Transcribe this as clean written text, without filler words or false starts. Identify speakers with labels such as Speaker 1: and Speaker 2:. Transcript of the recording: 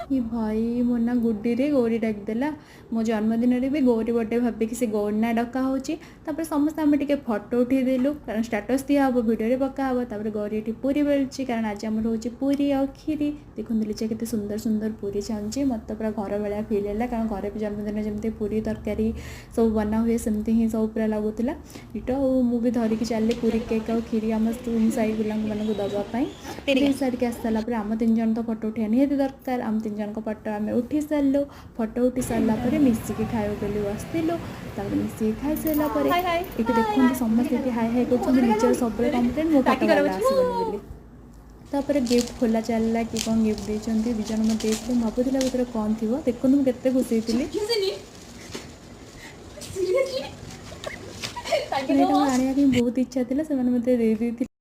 Speaker 1: कि भाई मो ना गुड्डी रे गौरी डाकदेला मो जन्मदिन भी गौरी बर्थडे भाविकी से गौरी ना डका हो समस्त आम टे फटो उठेदेलु कारण स्टाटस दिया हम भिडियो पका हे गौरी ये पूरी बेलुची कारण आज आम हूँ पूरी और खीरी देखते लीचा के सुंदर सुंदर पूरी चाहूँगी मत पूरा घर भाया फिल है कारण घर भी जन्मदिन जमी पूरी तरकारी सब बना हुए सेमती ही सब पूरा लगुला इट मुझे धरिकी चली पूरी केक और खीरी आम साई पिला मानक दवापाई सारिक आस सारापर आम 3 जन तो फटो उठा निहती दरकार आम 3 जन फटो आम उठी सारू फटो उठी सारापर मिसिकी खाइबा बोली बसलु मिसिकी खाई सारापर ये देखते समस्त हाई हाई कर सब कम्प्लेन मो फटो आसबनी बोली तापर गिफ्ट खोला चलला कि कौन गिफ्ट देते दिज मत देते भावुला भर कौन थी देखो मुझे केते खुशी थी आने बहुत इच्छा थी से मत दे